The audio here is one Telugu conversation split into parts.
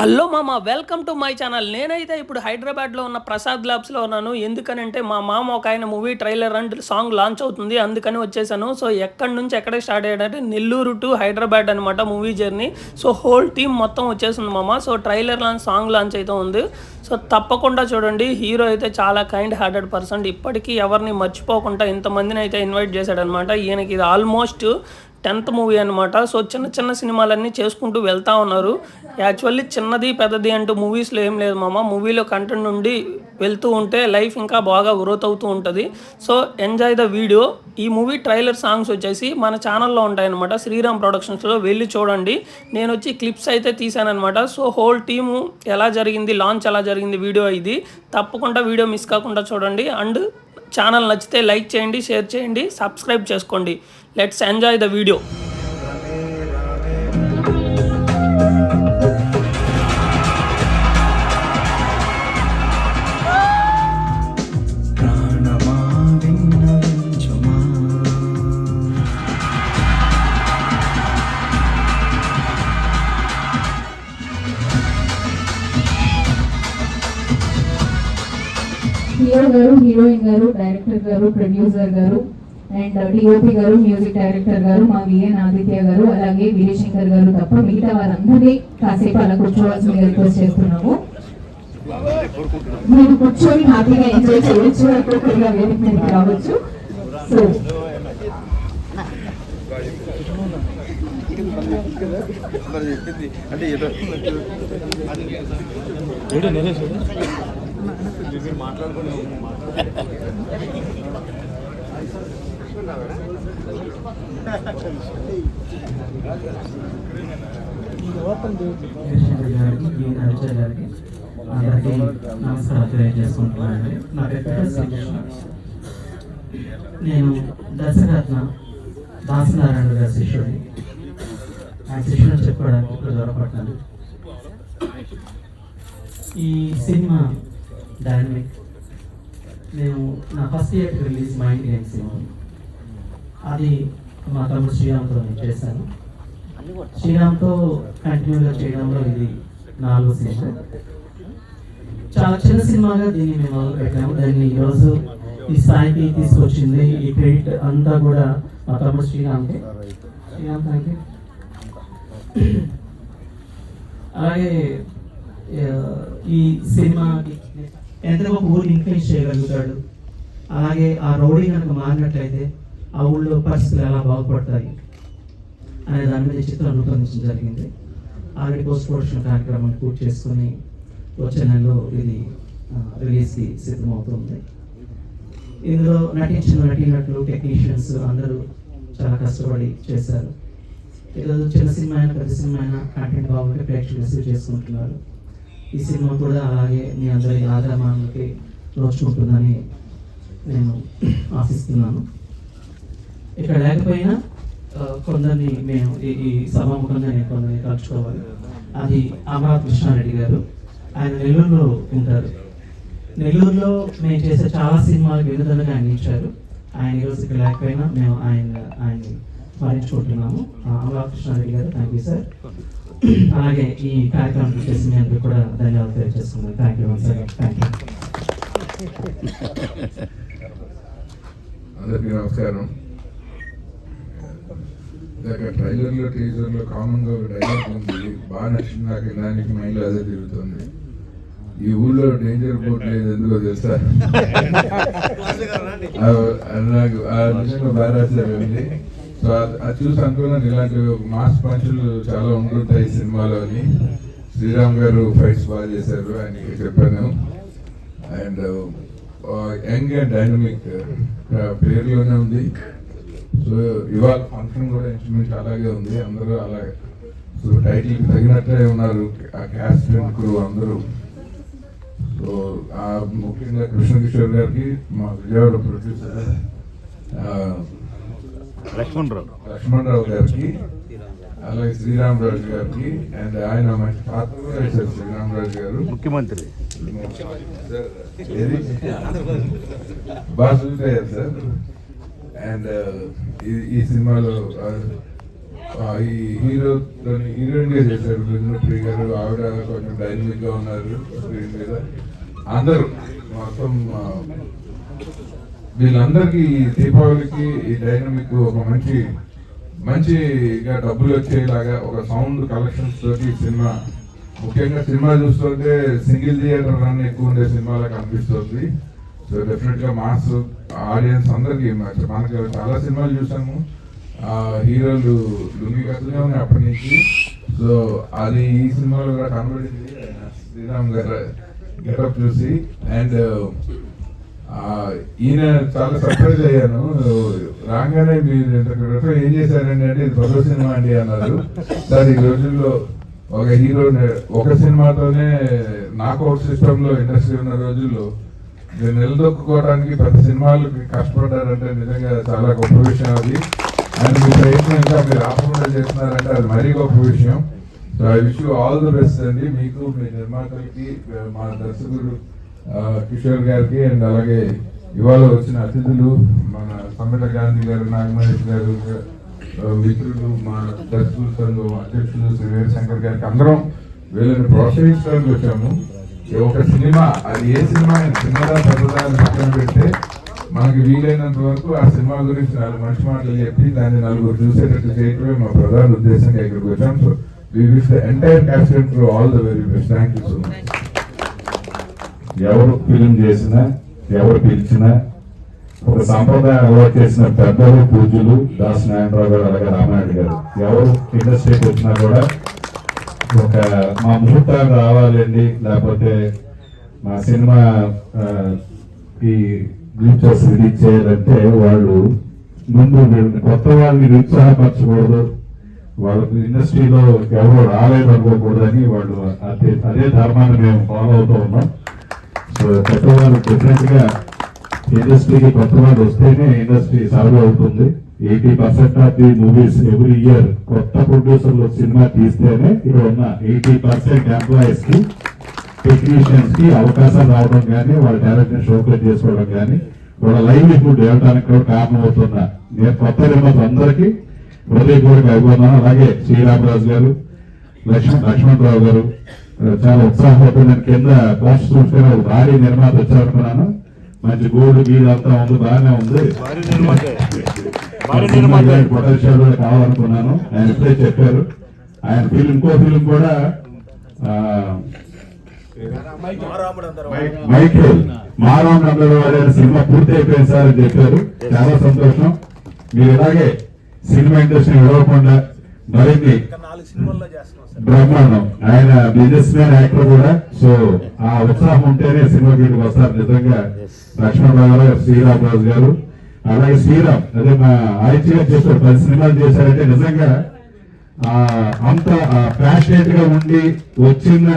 హలో మామ, వెల్కమ్ టు మై ఛానల్. నేనైతే ఇప్పుడు హైదరాబాద్లో ఉన్న ప్రసాద్ ల్యాబ్స్లో ఉన్నాను. ఎందుకనంటే మా మామ ఒక ఆయన movie trailer and song launch అవుతుంది, అందుకని వచ్చేసాను. సో ఎక్కడి నుంచి ఎక్కడికి స్టార్ట్ అయ్యాడంటే నెల్లూరు టు హైదరాబాద్ అనమాట movie journey. So whole team మొత్తం వచ్చేసింది మామ. So trailer launch, song launch అయితే ఉంది. సో తప్పకుండా చూడండి. హీరో అయితే చాలా కైండ్ హార్టెడ్ పర్సన్. ఇప్పటికీ ఎవరిని మర్చిపోకుండా ఇంతమందిని అయితే ఇన్వైట్ చేశాడనమాట. ఈయనకి ఇది ఆల్మోస్ట్ 10th మూవీ అనమాట. సో చిన్న చిన్న సినిమాలన్నీ చేసుకుంటూ వెళ్తూ ఉన్నారు. యాక్చువల్లీ చిన్నది పెద్దది అంటూ మూవీస్లో ఏం లేదు మామ. మూవీలో కంటెంట్ నుండి వెళ్తూ ఉంటే లైఫ్ ఇంకా బాగా గ్రోత్ అవుతూ ఉంటుంది. So enjoy the video. ఈ మూవీ ట్రైలర్ సాంగ్స్ వచ్చేసి మన ఛానల్లో ఉంటాయన్నమాట, శ్రీరామ్ ప్రొడక్షన్స్లో. వెళ్ళి చూడండి. నేను వచ్చి క్లిప్స్ అయితే తీసానమాట. సో హోల్ టీము ఎలా జరిగింది, లాంచ్ ఎలా జరిగింది వీడియో ఇది. తప్పకుండా వీడియో మిస్ కాకుండా చూడండి. అండ్ ఛానల్ నచ్చితే లైక్ చేయండి, షేర్ చేయండి, సబ్స్క్రైబ్ చేసుకోండి. Let's enjoy the video. Hero గారు, హీరోయిన్ గారు, డైరెక్టర్ గారు, ప్రొడ్యూసర్ గారు అండ్ డిఓపి గారు, మ్యూజిక్ డైరెక్టర్ గారు, మా విఎన్ ఆదిత్య గారు, అలాగే వీరశంకర్ గారు తప్ప మిగతా వారందరినీ కాసేపు అలా కూర్చోవాల్సిందిగా రిక్వెస్ట్ చేస్తున్నాము. మీరు కూర్చొని హ్యాపీగా ఎంజాయ్ చేయొచ్చు, ఒక్కొక్కరిగా వేదిక మీదకి రావచ్చు. సో నమస్కారం తెలియజేసుకుంటున్నానండి. నా పేరు శ్రీకృష్ణ. నేను దర్శకరత్న దాసనారాయణ గారి శిష్యుడిని. ఆ శిష్యుని చెప్పుకోవడానికి ఇప్పుడు దొరకపడతాను. ఈ సినిమా డైనమిక్. నేను నా first year release mind game cinema, అది మా తమ్ముడు శ్రీరామ్తో నేను చేశాను. శ్రీరామ్తో కంటిన్యూగా చేయడంలో ఇది 4వ సినిమా. చాలా చిన్న సినిమాగా దీన్ని మేము మొదలు పెట్టాము. దాన్ని ఈరోజు ఈ స్థాయికి తీసుకొచ్చింది, ఈ క్రెడిట్ అంతా కూడా మా తమ్ముడు శ్రీరామ్కి. Sriram thank you. అలాగే ఈ సినిమా ఎంత ఒక ఊరిని ఇన్ఫ్లుయెన్స్ చేయగలుగుతాడు, అలాగే ఆ రౌడీ కనుక మారినట్లయితే ఆ ఊళ్ళో పరిస్థితులు ఎలా బాగుపడతాయి అనే దాని మీద చిత్రం రూపొందించడం జరిగింది. ఆల్రెడీ పోస్ట్ ప్రొడక్షన్ కార్యక్రమాన్ని పూర్తి చేసుకుని వచ్చే నెలలో ఇది రిలీజ్కి సిద్ధమవుతుంది. ఇందులో నటించిన నటీనటులు, టెక్నీషియన్స్ అందరూ చాలా కష్టపడి చేశారు. ఈరోజు చిన్న సినిమా అయినా పెద్ద సినిమా అయినా కంటెంట్ బాగుంటే ప్రేక్షకులు రిసీవ్ చేసుకుంటున్నారు. ఈ సినిమా కూడా అలాగే మీ అందరి ఆదరణకి నోచుకుంటుందని నేను ఆశిస్తున్నాను. ఇక్కడ లేకపోయినా కొందరిని మేము ఈ సభాముఖంగా నేను కొందరిని కలుసుకోవాలి. అది అమరావతి కృష్ణారెడ్డి గారు. ఆయన నెల్లూరులో ఉంటారు. నెల్లూరులో మేము చేసే చాలా సినిమాలకు వినోదంగా ఆయన ఇచ్చారు. ఆయన ఈరోజు ఇక్కడ లేకపోయినా మేము ఆయన్ని స్మరించుకుంటున్నాము. అమరావతి కృష్ణారెడ్డి గారు, థ్యాంక్ యూ సార్. అలాగే ఈ కార్యక్రమం చేసి మీ అందరూ కూడా ధన్యవాదాలు తెలియజేస్తున్నాను. Thank you sir. Thank you. అందరికీ నమస్కారం. ట్రైలర్లో, టీజర్లో కామన్గా ఒక డైలాగ్ ఉంది, బాగా నచ్చింది నాకు. దానికి మైండ్లో అదే తిరుగుతుంది. ఈ ఊళ్ళో డేంజర్ బోట్ లేదు, ఎందుకో తెలుసా? నాకు ఆ విషయంలో బాగా రాశారండి. సో అది చూసి అనుకున్నాను, ఇలాంటి మాస్ పంచులు చాలా ఉంటుంటాయి ఈ సినిమాలోని. శ్రీరామ్ గారు ఫైట్స్ బాగా చేశారు, ఆయనకి చెప్పాను. అండ్ యంగ్ అండ్ డైనమిక్ పేరులోనే ఉంది. సో ఇవాళ ఫంక్షన్ కూడా ఇంచుమించు అలాగే ఉంది, అందరూ అలాగే. సో టైటిల్కి తగినట్టే ఉన్నారు ఆ క్యాస్ట్ అండ్ క్రూ అందరూ. సో ముఖ్యంగా కృష్ణ కిషోర్ గారికి, మా విజయవాడ ప్రొడ్యూసర్ లక్ష్మణరావు గారికి, అలాగే శ్రీరామరాజు గారికి. అండ్ ఆయన మంచి పాత్ర కూడా వేశారు శ్రీరామరాజు గారు, ముఖ్యమంత్రి. బాగా చూసారు సార్. అండ్ ఈ సినిమాలో ఈ హీరోయిన్ గా చేశారు కృష్ణప్రియ గారు. ఆవిడ కొంచెం డైనమిక్ గా ఉన్నారు స్క్రీన్ మీద. అందరూ మొత్తం వీళ్ళందరికీ దీపావళికి ఈ డైనమిక్ ఒక మంచిగా డబ్బులు వచ్చేలాగా ఒక సౌండ్ కలెక్షన్స్ తోటి సినిమా, ముఖ్యంగా సినిమా చూస్తుంటే సింగిల్ థియేటర్ రన్ ఎక్కువ ఉండే సినిమాలా కనిపిస్తుంది. సో డెఫినెట్ గా మాస్ ఆడియన్స్ అందరికి మనకి చాలా సినిమాలు చూసాము, హీరోలు లుంగి కట్టునే ఉన్నాయి అప్పటి నుంచి. సో అది ఈ సినిమాలో కూడా కనబడింది శ్రీరామ్ గారు గెటప్ చూసి. అండ్ ఈయన చాలా సర్ప్రైజ్ అయ్యాను. రాగానే మీరు ఏం చేశారండి అంటే ఇది కొత్త సినిమా అండి అన్నారు. సార్ ఈ రోజుల్లో ఒక హీరో ఒక సినిమాతోనే నాకౌట్ సిస్టమ్ లో ఇండస్ట్రీ ఉన్న రోజుల్లో మీరు నిలదొక్కుకోవడానికి పెద్ద సినిమాలకు కష్టపడ్డారంటే నిజంగా చాలా గొప్ప విషయం అది. అండ్ మీ ప్రయత్నం ఇంకా మీరు ఆపకుండా చేస్తున్నారంటే అది మరీ గొప్ప విషయం. So I wish you all the best అండి, మీకు, మీ నిర్మాతలకి, మా దర్శకుడు కిషోర్ గారికి, అండ్ అలాగే ఇవాళ వచ్చిన అతిథులు మన సమ్మెట గాంధీ గారు, నాగమహేష్ గారు, మిత్రులు, మా దర్శకుల సంఘం అధ్యక్షులు శ్రీ వీరశంకర్ గారికి అందరం వీళ్ళని ప్రోత్సహించడానికి వచ్చాము. ఒక సినిమా, అది ఏ సినిమా చిన్నదా పెద్దదా అని పక్కన పెడితే మనకి వీలైనంత వరకు ఆ సినిమా గురించి 4 మంచి మాటలు చెప్పి దాన్ని 4 చూసేటట్టు చేయటమే మా ప్రధాన ఉద్దేశంగా ఇక్కడికి వచ్చాం. So we wish the entire cast and crew all the very best. Thank you so much. ఎవరు ఫిలిం చేసినా, ఎవరు పిలిచినా ఒక సాంప్రదాయం అలవాటు చేసిన పెద్దలు, పూజ్యులు దాస్ నారాయణరావు గారు, అలాగే రామారెడ్డి గారు, ఎవరు ఇండస్ట్రీకి వచ్చినా కూడా ఒక మా ముహూర్తాలు రావాలండి, లేకపోతే మా సినిమా ఈ గ్లిచెస్ రిలీజ్ చేయాలంటే వాళ్ళు ముందు కొత్త వాళ్ళని నిరుత్సాహపరచకూడదు, వాళ్ళకు ఇండస్ట్రీలో ఎవరు రాలేదు అనుకోకూడదని వాళ్ళు అదే ధర్మాన్ని మేము ఫాలో అవుతూ ఉన్నాం. సో కొత్త వాళ్ళు డెఫినెట్ గా ఇండస్ట్రీకి కొత్త వాళ్ళు వస్తేనే ఇండస్ట్రీ సాల్వ్ అవుతుంది. 80% of the movies every year కొత్త ప్రొడ్యూసర్లు సినిమా తీస్తేనే ఇక్కడ ఉన్న 80% ఎంప్లాయీస్ కి, టెక్నీషియన్స్ కి అవకాశాలు రావడం కానీ, వాళ్ళ టాలెంట్ ని షోకేస్ చేసుకోవడం కానీ, వాళ్ళ లైవ్లీహుడ్ వెళ్ళడానికి కూడా కారణం అవుతున్నా నేను కొత్త నిర్మాతలు అందరికీ హృదయపూర్వక అభివందనం. అలాగే శ్రీరామరాజు గారు, లక్ష్మణరావు గారు చాలా ఉత్సాహంతో నేను కింద పోస్ట్ చూస్తే భారీ నిర్మాత వచ్చారనుకున్నాను. మంచి గోల్డ్ గీడ్ అంతా ఉంది, బాగానే ఉంది, పొటెన్షియల్ కూడా కావాలనుకున్నాను. ఆయన ఇప్పుడే చెప్పారు ఆయన ఇంకో ఫిలిం కూడా మైఖేల్ మారాముడు అందరూ వాడే సినిమా పూర్తి అయిపోయింది సార్ అని చెప్పారు. చాలా సంతోషం. మీరు ఇలాగే సినిమా ఇండస్ట్రీ విడవకుండా మరిన్ని బ్రహ్మాండం. ఆయన బిజినెస్ మ్యాన్, యాక్టర్ కూడా. సో ఆ ఉత్సాహం ఉంటేనే సినిమా ఫీల్డ్కి వస్తారు. నిజంగా లక్ష్మణరావు గారు, శ్రీరామరాజు గారు, అలాగే శ్రీరామ్ అదే మా ఆయిత్య చేశారు, 10 సినిమాలు చేశారంటే నిజంగా అంత ప్యాషనేట్ గా ఉండి వచ్చిన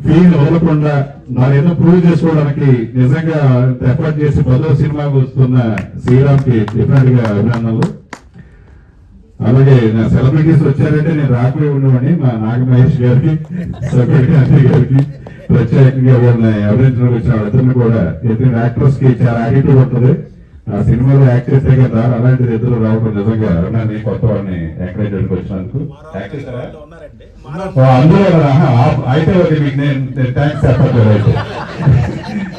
ఫీల్ వదలకుండా దాన్ని ఏదో ప్రూవ్ చేసుకోవడానికి నిజంగా ఎఫర్ట్ చేసి 10వ సినిమాకి వస్తున్న శ్రీరామ్ కి డిఫరెంట్ గా అభినందనలు. అలాగే నా సెలబ్రిటీస్ వచ్చారంటే నేను రాకపోయి ఉండేవాడిని. మా నాగమహేష్ గారికి, సభ్యుడి గాంధీ గారికి ప్రత్యేకంగా వాళ్ళని అభినందనలు వచ్చిన వాళ్ళిద్దరిని కూడా. ఎందుకంటే యాక్టర్స్ కి చాలా యాటిట్యూడ్ ఉంటుంది, ఆ సినిమాలో యాక్ట్ చేస్తే కదా అలాంటిది ఇద్దరు రావడం నిజంగా నేను కొత్త వాడిని ఎంకరేజ్ చేయడానికి వచ్చినందుకు. అందరూ అయితే మీకు నేను థ్యాంక్స్ చెప్పట్లేదు. అయితే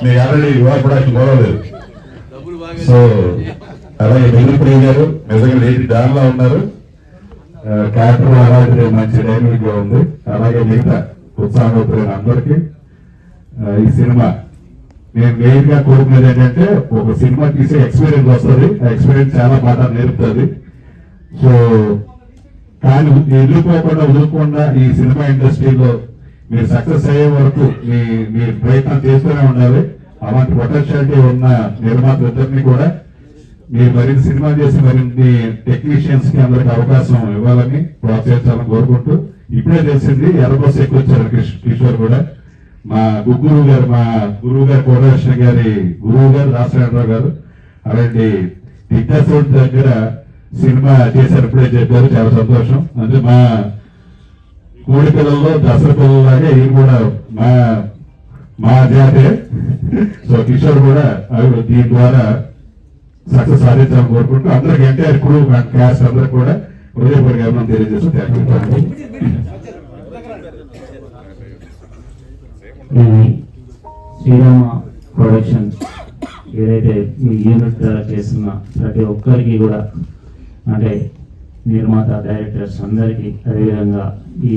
నేను ఆల్రెడీ ఇవాళ కూడా గొడవలేదు. సో అలాగే వెల్లుప్రియ గారు నిజంగా లేడీ దానిలో ఉన్నారు, క్యారెక్టర్ అలాంటిది మంచి డైనమిక్ గా ఉంది. అలాగే మిగతా ఉత్సాహవంతులైన అందరికీ ఈ సినిమా నేను మెయిన్ గా కోరుకునేది ఏంటంటే ఒక సినిమా తీసే ఎక్స్పీరియన్స్ వస్తుంది, ఆ ఎక్స్పీరియన్స్ చాలా పాఠాలు నేర్పుతుంది. సో కానీ ఎదుర్కోకుండా వదులుకుండా ఈ సినిమా ఇండస్ట్రీలో మీరు సక్సెస్ అయ్యే వరకు మీరు ప్రయత్నం చేస్తూనే ఉండాలి. అలాంటి పొటెన్షియాలిటీ ఉన్న నిర్మాతలిద్దరినీ కూడా మీరు మరిన్ని సినిమా చేసి మరిన్ని టెక్నీషియన్స్ కి అందరికి అవకాశం ఇవ్వాలని ప్రోత్సహించాలని కోరుకుంటూ, ఇప్పుడే తెలిసింది ఎర్రబస్ ఎక్కువ వచ్చారు కిషోర్ కూడా. మా గురువు గారు, మా గురువు గారు కోటేశ్వర గారి గురువు గారు దాసరావు గారు అలాంటి దిగ్దర్శకుడి దగ్గర సినిమా చేశారు, ఇప్పుడే చెప్పారు. చాలా సంతోషం. అంటే మా కోడి పిల్లల్లో దసరా పిల్లలాగే ఇది కూడా మా జాతే. సో కిషోర్ కూడా దీని ద్వారా సక్సెస్ సాధించాలని కోరుకుంటూ అందరికి ఎంటైర్ క్రూ క్యాస్ట్ అందరికి కూడా హృదయపూర్వక అభినందనలు తెలియజేస్తూ థ్యాంక్ యూ. ఈ శ్రీరామ ప్రొడక్షన్ ఏదైతే ఈ యూనిట్ ద్వారా చేస్తున్న ప్రతి ఒక్కరికి కూడా, అంటే నిర్మాత, డైరెక్టర్స్ అందరికీ, అదేవిధంగా ఈ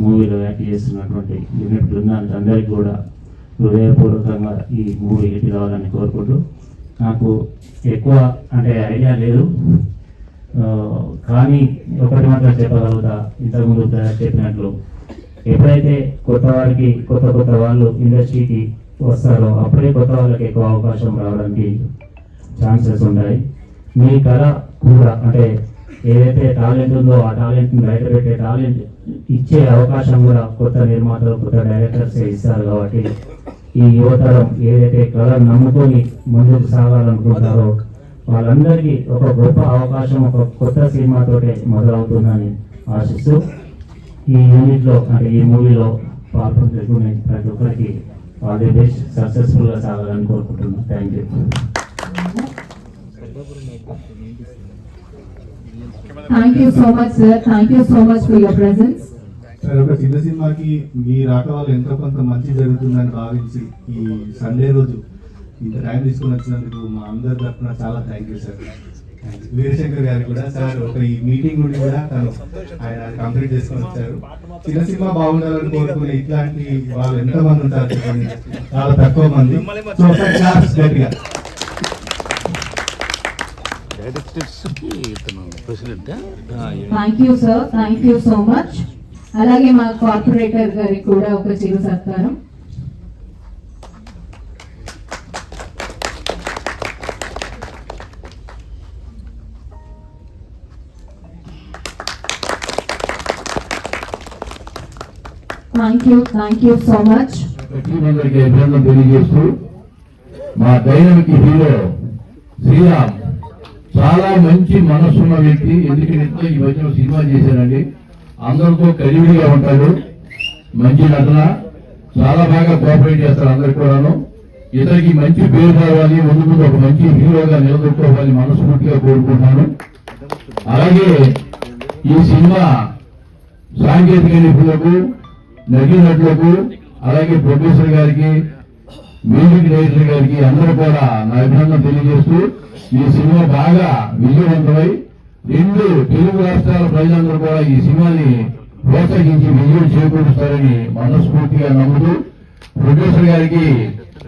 మూవీలో యాక్ట్ చేస్తున్నటువంటి యూనిట్ బృందానికి అందరికీ కూడా హృదయపూర్వకంగా ఈ మూవీ హిట్ కావాలని కోరుకుంటూ, నాకు ఎక్కువ అంటే ఐడియా లేదు, కానీ ఒకటి మాత్రం చెప్పగలుగుతా. ఇంతకుముందు చెప్పినట్లు ఎప్పుడైతే కొత్త వారికి కొత్త వాళ్ళు ఇండస్ట్రీకి వస్తారో అప్పుడే కొత్త వాళ్ళకి ఎక్కువ అవకాశం రావడానికి ఛాన్సెస్ ఉన్నాయి. మీ కళ కూడా అంటే ఏదైతే టాలెంట్ ఉందో ఆ టాలెంట్ని బయట పెట్టే టాలెంట్ ఇచ్చే అవకాశం కూడా కొత్త నిర్మాతలు, కొత్త డైరెక్టర్స్ ఇస్తారు. కాబట్టి ఈ యువతరం ఏదైతే కళను నమ్ముకొని ముందుకు సాగాలనుకుంటారో వాళ్ళందరికీ ఒక గొప్ప అవకాశం ఒక కొత్త సినిమాతోటే మొదలవుతుందని ఆశిస్తూ ఈ యూనిట్లో అంటే ఈ మూవీలో పాల్పంచుకునే ప్రతి ఒక్కరికి ఆల్ ది బెస్ట్, సక్సెస్ఫుల్గా సాగాలని కోరుకుంటున్నాను. Thank you. Thank you so much, sir. Thank you so much for your presence. Sir, ఒక చిన్న సినిమాకి మీ రాక వల్ల ఎంతో కొంత మంచి జరుగుతుందని భావించి ఈ సండే రోజు ఇంత టైం తీసుకుని వచ్చినందుకు మా అందరి తరఫున చాలా థ్యాంక్ యూ సార్. వీరశంకర్ గారికి కూడా సార్, ఒక ఈ మీటింగ్ నుండి కూడా ఆయన కంప్లీట్ చేసుకొని వచ్చారు. చిన్న సినిమా బాగుండాలని కోరుకునే ఇట్లాంటి వాళ్ళు ఎంతమంది ఉంటారు చెప్పండి, చాలా తక్కువ మంది. సో ఒకసారి క్లాప్స్ గట్టిగా. Thank you, sir. Thank you so much. అలాగే మా కార్పొరేటర్ గారికి కూడా ఒక చిరు సత్కారం. Thank you so much. అందరికీ అభినందనలు తెలియజేస్తూ, మా డైనమిక్ హీరో శ్రీరామ్ చాలా మంచి మనసున్న వ్యక్తి. ఎందుకంటే ఈ మధ్య సినిమా చేశానండి, అందరితో కలివిడిగా ఉంటాడు, మంచి నటన, చాలా బాగా కోఆపరేట్ చేస్తారు అందరికి కూడాను. ఇతనికి మంచి పేరు రావాలి, ముందు ఒక మంచి హీరోగా నిలదొక్కోవాలని మనస్ఫూర్తిగా కోరుకుంటున్నాను. అలాగే ఈ సినిమా సాంకేతిక నిపుణులకు, నటీనటులకు, అలాగే ప్రొడ్యూసర్ గారికి, మ్యూజిక్ డైరెక్టర్ గారికి అందరూ కూడా నా అభినందన తెలియజేస్తూ, ఈ సినిమా బాగా విజయవంతమై 2 తెలుగు రాష్ట్రాల ప్రజలందరూ కూడా ఈ సినిమాని ప్రోత్సహించి విజయం చేకూరుస్తారని మనస్ఫూర్తిగా నమ్ముతూ, ప్రొడ్యూసర్ గారికి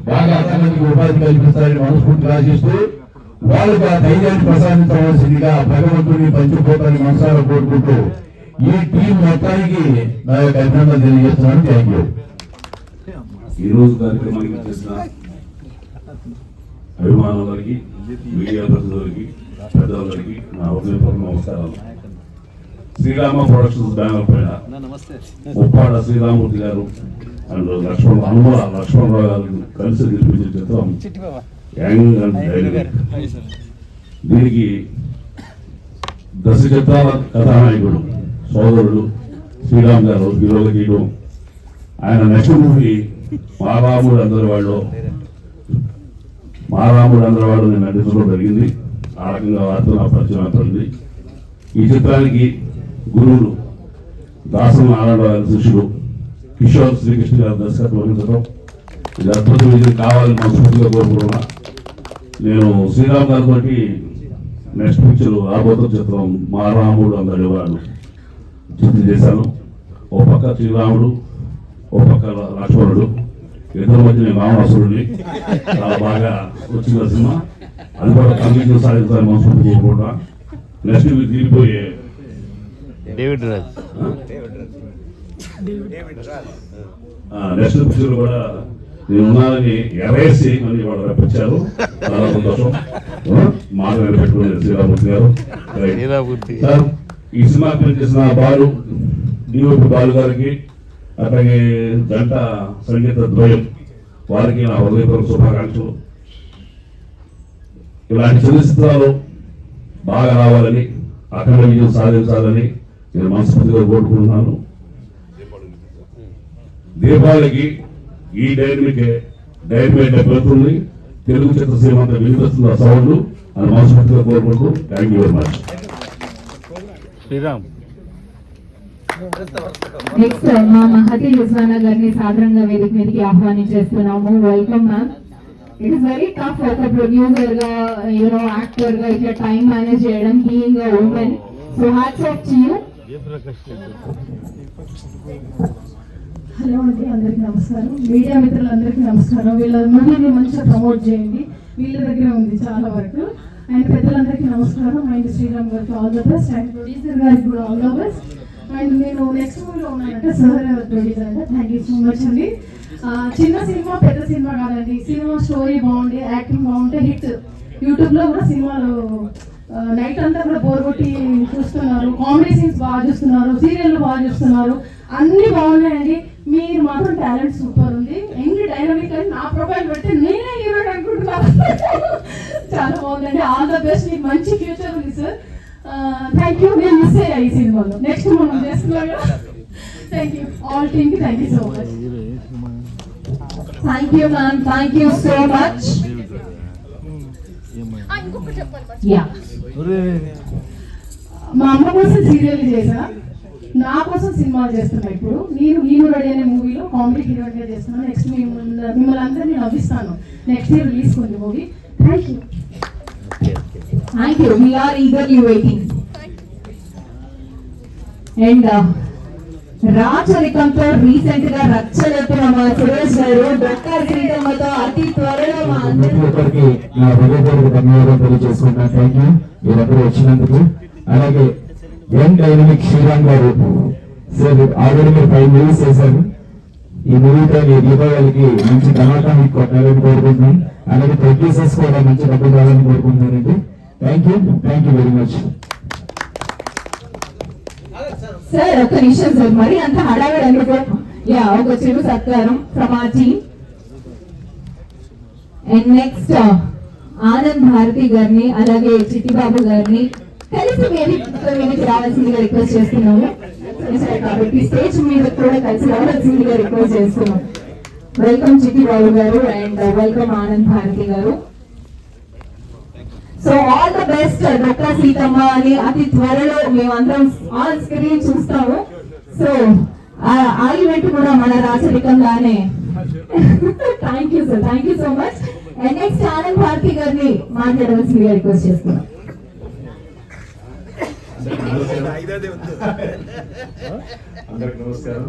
బాగా అతనికి ఉపాధి కల్పిస్తారని మనస్ఫూర్తిగా ఆశిస్తూ, వాళ్ళకు ఆ ధైర్యాన్ని ప్రసాదించవలసిందిగా భగవంతుడిని పంచిపోతారని మనసారా కోరుకుంటూ ఈ టీం మొత్తానికి నా యొక్క అభినందన తెలియజేస్తున్నాను. Thank you. ఈ రోజు కార్యక్రమానికి చేసిన అభిమానులకి, మీడియా ప్రతినిధులకి, పెద్దలందరికీ నా హృదయపూర్వక నమస్కారాలు. శ్రీరామ ప్రొడక్షన్స్ బ్యానర్ పైన ముప్పాడ శ్రీరామూర్తి గారు అండ్ లక్ష్మణరావు గారు కలిసి నిర్మించిన చిత్రం యంగ్ అండ్ డైనమిక్. దీనికి దశచిత్రాల కథానాయకుడు సోదరుడు శ్రీరామ్ గారు హీరోగా చేయడం, ఆయన నెక్స్ట్ మూవీ మారాముడు అందరి వాళ్ళు నేను నటించడం జరిగింది. ఆ రకంగా వారితో నా పరిచయం ఏర్పడింది. ఈ చిత్రానికి గురువులు దాసం నారాయణరావు గారి శిష్యుడు కిషోర్ శ్రీకృష్ణ గారి దర్శకత్వం వహించడం ఇది అద్భుత విజయం కావాలని మనస్ఫూర్తిగా కోరుకుంటున్నా. నేను శ్రీరామ్ గారితో నెక్స్ట్ పిక్చర్ రాబోతున్న చిత్రం మారాముడు అందరి వాళ్ళు చిత్రం చేశాను. ఓ పక్క శ్రీరాముడు, ఓ పక్క లక్ష్మణుడు, ఇద్దరి మధ్య నేను రావణాసురుడిని. చాలా బాగా వచ్చిన సినిమా, అది కూడా కంప్లీట్ సాధించాలని మనస్ఫూర్తి కోరుకుంటున్నా. నెక్స్ట్ వీక్ తీరిపోయే నెక్స్ట్ పిక్చర్ కూడా నేను ఉన్నానని ఎరేసి అని వాళ్ళు రప్పించారు. చాలా సంతోషం. మాట పెట్టుకునే శ్రీరామూర్తి గారు. సార్, ఈ సినిమా చేసిన బాలు, డిఓపి బాలు గారికి, అట్లాగే జంట సంగీత ద్వయం వారికి నా హృదయపూర్వక శుభాకాంక్షలు. ఇలాంటి చలనచిత్రాలు బాగా రావాలని, అఖండ విజయం సాధించాలని నేను మనస్ఫూర్తిగా కోరుకుంటున్నాను. దీపావళికి ఈ డైనమిక్ పెడుతుంది, తెలుగు చిత్రసీమ అంతా వినిపిస్తున్న సౌండ్ అని మనస్ఫూర్తిగా కోరుకుంటూ thank you very much. Next మా మహతి రిజ్వానా గారిని సాధారణంగా వేదిక మీదకి ఆహ్వానించేస్తున్నాము. Welcome ma'am. It is very tough ఒక ప్రొడ్యూసర్ గా యాక్టర్ గా ఇట్లా టైం మేనేజ్ చేయడం, being a woman. So hats off to you. Hello అండి, అందరికీ నమస్కారం. మీడియా మిత్రులందరికీ నమస్కారం. వీళ్ళ మూవీని మంచిగా ప్రమోట్ చేయండి, వీళ్ళ దగ్గర ఉంది చాలా వరకు. అండ్ పెద్దలందరికీ నమస్కారం. అండ్ శ్రీరామ్ గారికి all the best, and producer గారికి కూడా ఆల్ ద బెస్ట్. అండ్ నేను నెక్స్ట్ మూవీలో ఉన్నానంటే సార్ ప్రొడ్యూసర్ అంటే థ్యాంక్ యూ సో మచ్ అండి. చిన్న సినిమా పెద్ద సినిమా కాదండి, సినిమా స్టోరీ బాగుంది, యాక్టింగ్ బాగుంటే హిట్. యూట్యూబ్లో కూడా సినిమాలు నైట్ అంతా కూడా బోర్ కొట్టి చూస్తున్నారు, కామెడీ సీన్స్ బాగా చూస్తున్నారు, సీరియల్ బాగా చూస్తున్నారు, అన్ని బాగున్నాయండి. మీరు మాత్రం టాలెంట్ సూపర్ ఉంది, యంగ్ డైనమిక్ అని నా ప్రొఫైల్ పెడితే నేనే హీరోయిన్ అనుకుంటున్నాను. చాలా బాగుందండి. ఆల్ ద బెస్ట్, మీకు మంచి ఫ్యూచర్ ఉంది సార్. Thank you. నేను మిస్ అయ్యా ఈ సినిమాలో, నెక్స్ట్ మనం చేస్తున్నాం కదా. థ్యాంక్ యూ ఆల్ టీమ్ కి, thank you so much. Thank you ma'am, thank you so much. Yeah, మా అమ్మ కోసం సీరియల్ చేసా, నా కోసం సినిమాలు చేస్తున్నా. ఇప్పుడు నేను రెడీ అనే మూవీలో కామెడీ హీరోయిన్ గా చేస్తున్నాను. నెక్స్ట్ మిమ్మల్ని అందరినీ నవ్విస్తాను. నెక్స్ట్ ఇయర్ రిలీజ్ ఉంది movie. Thank you. Thank you. We are eagerly waiting. And రాచరికంతో రీసెంట్ గా రచ్చలేపిన మా సురేష్ గారు డాక్టర్ శ్రీరామతో అతి త్వరలో మా ఒక్కరికి నా హృదయపూర్వక ధన్యవాదాలు తెలియజేసుకుంటాను. థ్యాంక్ యూ మీరందరూ వచ్చినందుకు. అలాగే యంగ్ డైనమిక్ శ్రీరామ్ గారు సార్ ఆల్రెడీ మీరు 5 మూవీస్ చేశారు. ఈ మూవీతో దీపావళికి మంచి టమాటా మీకు కొట్టాలని కోరుకుంటున్నాను. అలాగే ప్రొడ్యూసర్స్ కూడా మంచి డబ్బు కావాలని కోరుకుంటున్నానండి. Thank you very much. Sir ఒక్క నిమిషం సార్, మరి అంత హడావిడి అనుకో. యా, ఒక చిరు సత్కారం from our team. And next Anand Bharati గారిని అలాగే చిట్టిబాబు గారిని కలిసి వేదికకి రావాల్సిందిగా రిక్వెస్ట్ చేస్తున్నాము. కాబట్టి స్టేజ్ మీద కూడా కలిసి రావాల్సిందిగా రిక్వెస్ట్ చేస్తున్నాం. వెల్కమ్ చిట్టిబాబు గారు అండ్ వెల్కమ్ ఆనంద్ భారతి గారు. So all the best. Dokka Seethamma అని అతి త్వరలో మేమందరం ఆన్ స్క్రీన్ చూస్తాము. సో ఆ ఈవెంట్ కూడా మన రాచరికంగానే. Thank you sir, thank you so much. And next Anand Bharati గారిని మాట్లాడవలసిందిగా రిక్వెస్ట్ చేస్తున్నాం. అందరికి నమస్కారం.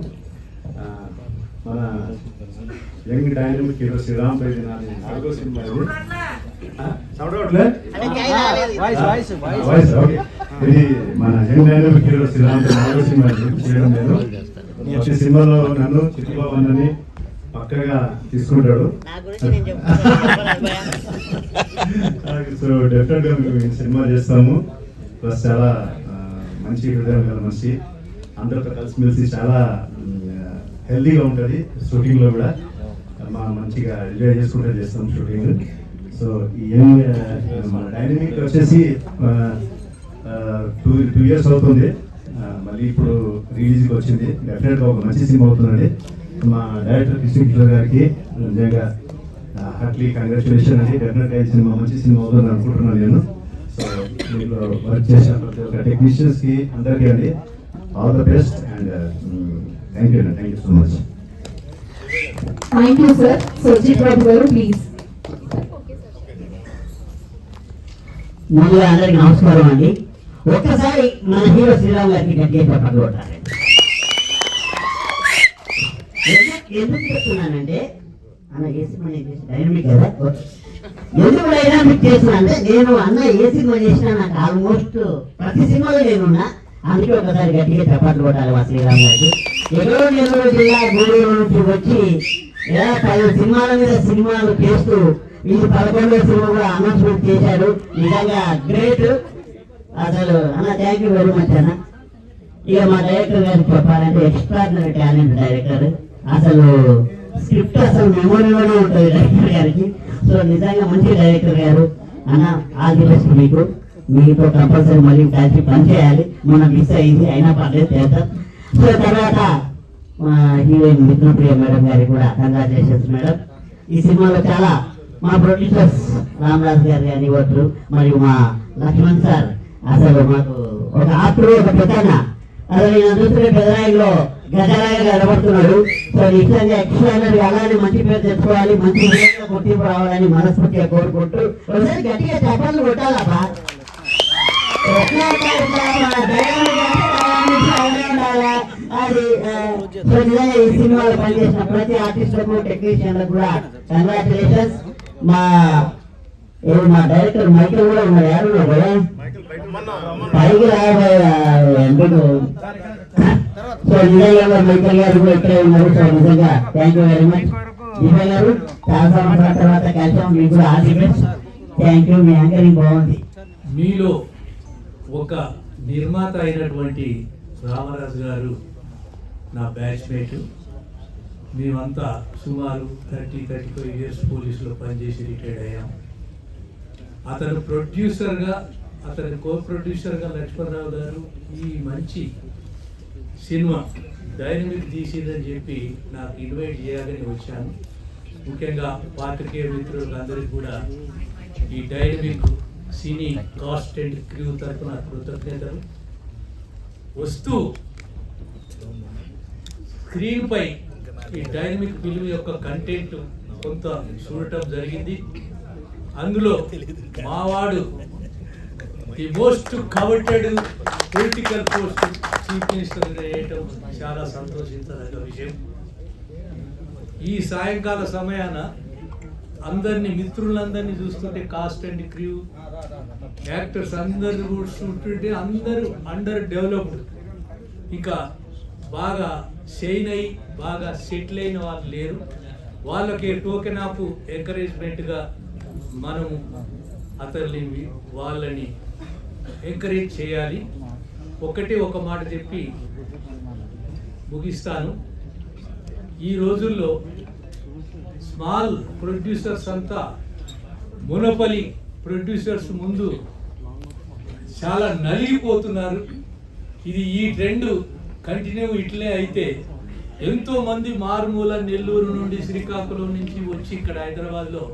మన యంగ్ డైనమిక్ హీరో శ్రీరామ్ పై నాలుగో సినిమా ఇది. ఇది మన యంగ్ డైనమిక్ హీరో శ్రీరామ్ పై నాలుగో సినిమా చేయడం లేదు. వచ్చే సినిమాలో నన్ను చిట్టిబాబు అన్నని పక్కగా తీసుకుంటాడు. సో డెఫినెట్ గా మేము సినిమా చేస్తాము. ప్లస్ చాలా మంచి హృదయం గల మనిషి, అందరితో కలిసిమెలిసి చాలా హెల్దీగా ఉంటుంది. షూటింగ్ లో కూడా మంచిగా ఎంజాయ్ చేసుకుంటే చేస్తాం షూటింగ్. సో మన డైనమిక్ వచ్చేసి 2 years అవుతుంది. మళ్ళీ ఇప్పుడు రిలీజ్కి వచ్చింది. డెఫినెట్ గా ఒక మంచి సినిమా అవుతుందండి. మా డైరెక్టర్ కృష్ణ గారికి నిజంగా హార్ట్లీ కంగ్రాచులేషన్ అండి. డెఫినెట్ గా ఈ సినిమా మంచి సినిమా అవుతుంది అనుకుంటున్నాను నేను. సో దీంట్లో వర్క్ చేసిన ప్రతి ఒక్క టెక్నీషియన్స్ కి అందరికీ అండి all the best and thank you so much. Thank you sir. So Chittibabu గారు ప్లీజ్. ముందుగా అందరికి నమస్కారం అండి. ఒక్కసారి మన హీరో శ్రీరామ్ గారికి గట్టిగా పక్కన కొట్టాలి. ఎందుకు చెప్తున్నానంటే అన్న ఏ సినిమా డైనమిక్ కదా, ఎందుకు డైనామిక్ చేసిన అంటే నేను అన్న ఏ సినిమా చేసినా నాకు ఆల్మోస్ట్ ప్రతి సినిమాలో నేనున్నా. అందుకే ఒకసారి గట్టిగా చప్పట్లు కొట్టాలి మా శ్రీరామ్ గారికి. ఎక్కడో నెల్లూరు జిల్లా గూడూరు నుంచి వచ్చి 10 సినిమాల మీద సినిమాలు చేస్తూ ఇది 11వ సినిమా కూడా అనౌన్స్మెంట్ చేశారు. నిజంగా గ్రేట్ అసలు అన్న. థ్యాంక్ యూ వెరీ మచ్ అన్న. ఇక మా డైరెక్టర్ గారికి చెప్పాలంటే ఎక్స్ట్రాడినరీ టాలెంట్ డైరెక్టర్. అసలు స్క్రిప్ట్ అసలు మెమొరీలోనే ఉంటుంది డైరెక్టర్ గారికి. సో నిజంగా మంచి డైరెక్టర్ గారు అన్న. ఆల్ ది బెస్ట్ మీకు. మీతో కంపల్సరీ మళ్ళీ కలిసి పనిచేయాలి. మొన్న మిస్ అయింది, అయినా పర్లేదు చేద్దాం. సో తర్వాత మా హీరోయిన్ మిత్రప్రియ మేడం గారికి కూడా కంగ్రాచులేషన్స్ మేడం. ఈ సినిమాలో చాలా మా ప్రొడ్యూసర్స్ రామరాజు గారు కానివ్వచ్చు, మరియు మా లక్ష్మణ్ సార్ అసలు మాకు ఒక ఆప్తుడు ఒక పెద్దన్న అసలు నేను చూస్తున్న పెద్దరాయిలో గజరాయిగా నిలబడుతున్నాడు. సో నిజంగా ఎక్స్ట్రానరీ అలానే మంచి పేరు తెచ్చుకోవాలి, మంచి విధంగా గుర్తింపు రావాలని మనస్ఫూర్తిగా కోరుకుంటూ ఒకసారి గట్టిగా చప్పట్లు కొట్టాలబ్బా. అది సో నిజంగా ఈ సినిమాలో పనిచేసిన ప్రతి ఆర్టిస్టులకు టెక్నీషియన్లకు కూడా కంగ్రాచులేషన్స్. మా డైరెక్టర్ మైకిల్ కూడా ఉన్నారు. ఎవరు కదా పైకి రాబోయే ఎందుకు. సో నిజంగా మైకిల్ గారు కూడా ఇక్కడే ఉన్నారు. సో నిజంగా thank you very much Vijay గారు. చాలా సంవత్సరాల తర్వాత కలిసాం, మీకు కూడా all the best. Thank you, me anchoring బాగుంది. మీలో ఒక నిర్మాత అయినటువంటి రామరాజు గారు నా బ్యాచ్మేట్. మేమంతా సుమారు 35 ఇయర్స్ పోలీసులో పనిచేసి రిటైర్డ్ అయ్యాం. అతను ప్రొడ్యూసర్గా, అతని కో ప్రొడ్యూసర్గా లక్ష్మణరావు గారు ఈ మంచి సినిమా డైనమిక్ తీసిందని చెప్పి నాకు ఇన్వైట్ చేయాలని వచ్చాను. ముఖ్యంగా పాత్రికేయ మిత్రులకు అందరికీ కూడా ఈ dynamic cine cost and crew తరఫున కృతజ్ఞతలు. వస్తూ స్క్రీన్పై ఈ డైనమిక్ ఫిల్మ్ యొక్క కంటెంట్ కొంత చూడటం జరిగింది. అందులో మావాడు the most coveted political post chief minister వేయటం చాలా సంతోషించదగ్గ విషయం. ఈ సాయంకాల సమయాన అందరినీ మిత్రులందరినీ చూస్తుంటే కాస్ట్ అండ్ క్రూ యాక్టర్స్ అందరు చూస్తుంటే అందరూ అండర్ డెవలప్డ్, ఇంకా బాగా షైన్ అయ్యి బాగా సెటిల్ అయిన వాళ్ళు లేరు. వాళ్ళకి టోకెన్ ఆఫ్ ఎంకరేజ్మెంట్గా మనము వాళ్ళని ఎంకరేజ్ చేయాలి. ఒక మాట చెప్పి ముగిస్తాను. ఈ రోజుల్లో స్మాల్ ప్రొడ్యూసర్స్ అంతా మునపలి ప్రొడ్యూసర్స్ ముందు చాలా నలిగిపోతున్నారు. ఇది ఈ ట్రెండ్ కంటిన్యూ ఇట్లే అయితే ఎంతోమంది మారుమూల నెల్లూరు నుండి శ్రీకాకుళం నుంచి వచ్చి ఇక్కడ హైదరాబాద్లో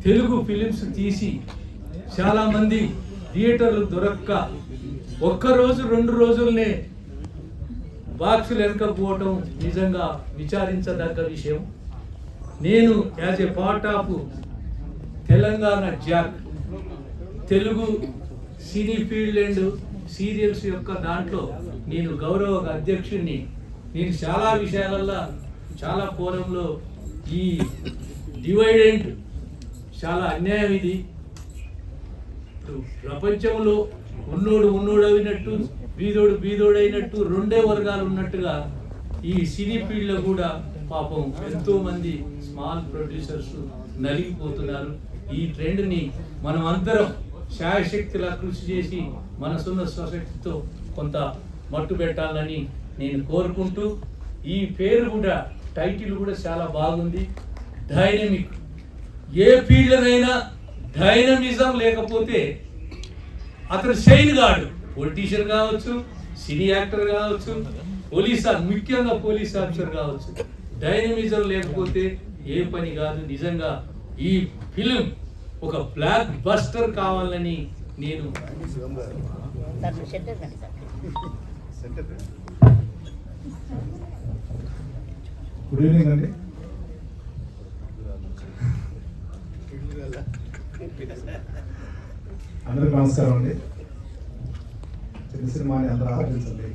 తెలుగు ఫిలిమ్స్ తీసి చాలామంది థియేటర్లు దొరక్క ఒక్కరోజు 2 రోజులనే బాక్సులు వెనకపోవటం నిజంగా విచారించదగ్గ విషయం. నేను as a part of Telangana Jack Telugu cine field and serials యొక్క దాంట్లో నేను గౌరవ అధ్యక్షుడిని. నేను చాలా విషయాలలో చాలా ఫోరంలో ఈ డివైడెంట్ చాలా అన్యాయం. ఇది ప్రపంచంలో ఉన్నోడు అయినట్టు బీదోడు అయినట్టు రెండే వర్గాలు ఉన్నట్టుగా ఈ సినీ ఫీల్డ్లో కూడా పాపం ఎంతో మంది స్మాల్ ప్రొడ్యూసర్స్ నలిగిపోతున్నారు. ఈ ట్రెండ్ని మనం అందరం శాయశక్తిలా కృషి చేసి మనసున్న సొసైటీతో కొంత మట్టు పెట్టాలని నేను కోరుకుంటూ, ఈ పేరు కూడా టైటిల్ కూడా చాలా బాగుంది, డైనమిక్. ఏ ఫీల్డ్నైనా డైనమిజం లేకపోతే అతను షైన్ కాడు. పొలిటీషియన్ కావచ్చు, సినీ యాక్టర్ కావచ్చు, ముఖ్యంగా పోలీస్ ఆఫీసర్ కావచ్చు. డైనమిజం లేకపోతే ఏ పని కాదు. నిజంగా ఈ ఫిలిం ఒక బ్లాక్ బస్టర్ కావాలని నేను గుడ్ ఈవినింగ్ అండి. అందరికి నమస్కారం అండి. చిన్న సినిమాని అందరూ ఆదరించండి.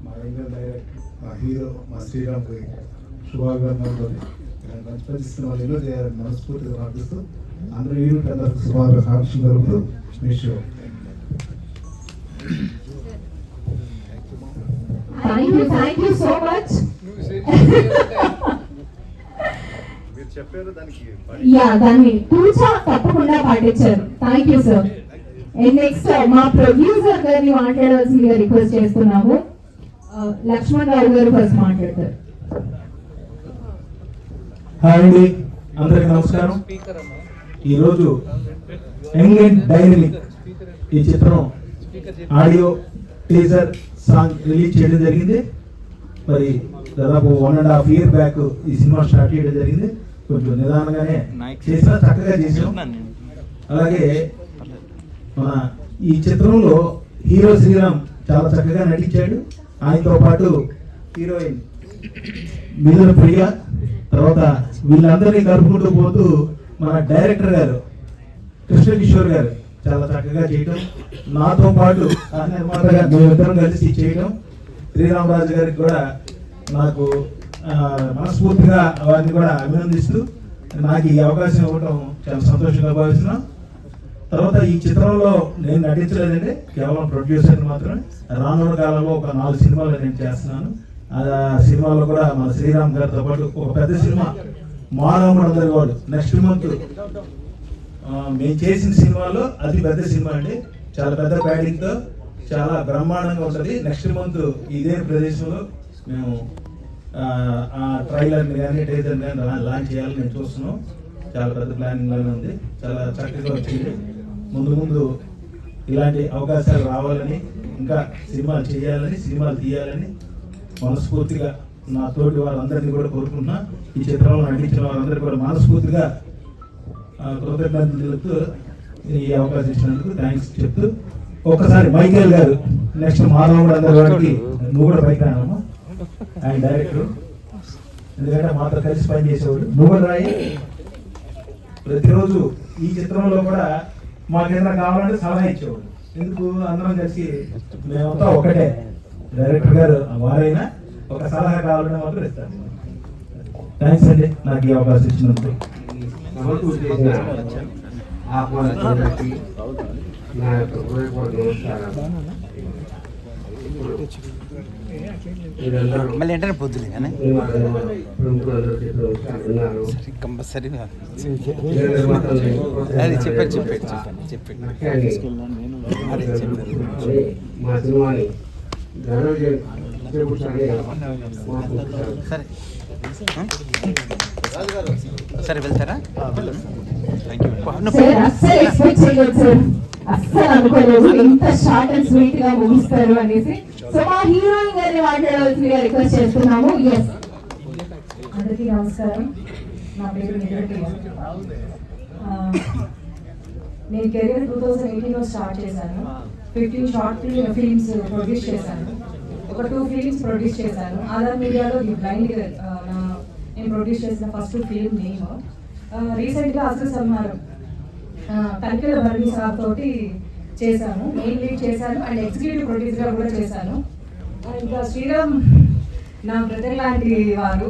మా యంగర్ డైరెక్టర్, మా హీరో, మా శ్రీరామ్కి శుభాభివందనలు. మంచి మంచి సినిమాలు ఎన్నో చేయాలని మనస్ఫూర్తిగా ప్రార్థిస్తూ అందరూ యూనిట్ అందరికి శుభాకాంక్షలు జరుగుతూ మీ show. Thank you so much. దాన్ని తూచా తప్పకుండా పాటించారు. Thank you sir. And next మా ప్రొడ్యూసర్ గారిని మాట్లాడవలసిందిగా రిక్వెస్ట్ చేస్తున్నాము. లక్ష్మణ్ రావు గారు ఫస్ట్ మాట్లాడతారు. హాయ్ అండి, అందరికి నమస్కారం. ఈరోజు యంగ్ అండ్ డైనమిక్ ఈ చిత్రం ఆడియో టీజర్ సాంగ్ రిలీజ్ చేయడం జరిగింది. మరి దాదాపు 1.5 year బ్యాక్ ఈ సినిమా స్టార్ట్ చేయడం జరిగింది. కొంచెం నిదానంగానే చేసినా చక్కగా చేసాం. అలాగే మన ఈ చిత్రంలో హీరో శ్రీరామ్ చాలా చక్కగా నటించాడు. ఆయనతో పాటు హీరోయిన్ మిథున ప్రియ, తర్వాత వీళ్ళందరినీ కలుపుకుంటూ పోతూ మన డైరెక్టర్ గారు కృష్ణ కిషోర్ గారు చాలా చక్కగా చేయటం, నాతో పాటు నిర్మాతగా మేమిద్దరం కలిసి చేయటం, శ్రీరామరాజు గారికి కూడా నాకు మనస్ఫూర్తిగా వారిని కూడా అభినందిస్తూ నాకు ఈ అవకాశం ఇవ్వడం చాలా సంతోషంగా భావిస్తున్నాం. తర్వాత ఈ చిత్రంలో నేను నటించలేదండి, కేవలం ప్రొడ్యూసర్ మాత్రమే. రానున్న కాలంలో ఒక 4 సినిమాలు నేను చేస్తున్నాను. ఆ సినిమాలో కూడా మన శ్రీరామ్ గారితో పాటు ఒక పెద్ద సినిమా మానవుడు అందరి వాడు నెక్స్ట్ మంత్ మేము చేసిన సినిమాలో అతి పెద్ద సినిమా అండి, చాలా పెద్ద ప్యాడింగ్తో చాలా బ్రహ్మాండంగా ఉంటుంది. నెక్స్ట్ మంత్ ఇదే ప్రదేశంలో మేము ఆ ట్రైలర్ని కానీ టైజర్ని కానీ లాంచ్ చేయాలని మేము చూస్తున్నాం. చాలా పెద్ద ప్లానింగ్లోనే ఉంది, చాలా చక్కగా వచ్చింది. ముందు ముందు ఇలాంటి అవకాశాలు రావాలని, ఇంకా సినిమాలు చేయాలని, సినిమాలు తీయాలని మనస్ఫూర్తిగా నా తోటి వారందరినీ కూడా కోరుకుంటున్నా. ఈ చిత్రంలో నటించిన వారందరికీ కూడా మనస్ఫూర్తిగా కృతజ్ఞతలు తెలుపుతూ ఈ అవకాశం ఇచ్చినందుకు థ్యాంక్స్ చెప్తూ, ఒక్కసారి మైకేల్ గారు నెక్స్ట్ మానవుడు అందరి వారికి నువ్వు కూడా పైకి రానమ్మా, ఆయన డైరెక్టర్, ఎందుకంటే మాతో కలిసి పనిచేసేవాడు, నువ్వు కూడా రాయి. ప్రతిరోజు ఈ చిత్రంలో కూడా మాకేదైనా కావాలంటే సలహా ఇచ్చేవాడు. ఎందుకు అందరం కలిసి మేమంతా ఒకటే, డైరెక్టర్ గారు వారైనా ఒక సలహా కావాలంటే మాత్రం ఇస్తాను. థ్యాంక్స్ అండి నాకు ఈ అవకాశం ఇచ్చినందుకు. మళ్ళీ ఏంటంటే పొద్దులే కానీ కంపల్సరీగా అది చెప్పారు మా సినిమాని సరే సరే వెళ్తారా? అస్సలు అనుకోలేదు ఇంత షార్ట్ అండ్ స్వీట్ గా ముగిస్తారు అనేసి. సో మా హీరోయిన్ గారిని మాట్లాడవలసిందిగా రిక్వెస్ట్ చేస్తున్నాము. ఎస్, అందరికీ నమస్కారం. నా పేరు మిథున ప్రియ. నేను కెరీర్ 2018లో స్టార్ట్ చేశాను. 15 షార్ట్ ఫిల్మ్స్ ప్రొడ్యూస్ చేశాను, ఒక 2 ఫిల్మ్స్ ప్రొడ్యూస్ చేశాను. ఆధార్ మీడియాలో ది బ్లైండ్ నేను ప్రొడ్యూస్ చేసిన ఫస్ట్ ఫిల్మ్ నేమ్. రీసెంట్గా అసలు సమ్మారం తనిఖీల భరణి సార్ తోటి చేశాను, మెయిన్ లీడ్ చేశాను అండ్ ఎగ్జిక్యూటివ్ ప్రొడ్యూసర్గా కూడా చేశాను. ఇంకా శ్రీరామ్ నా బ్రదర్ లాంటి వారు,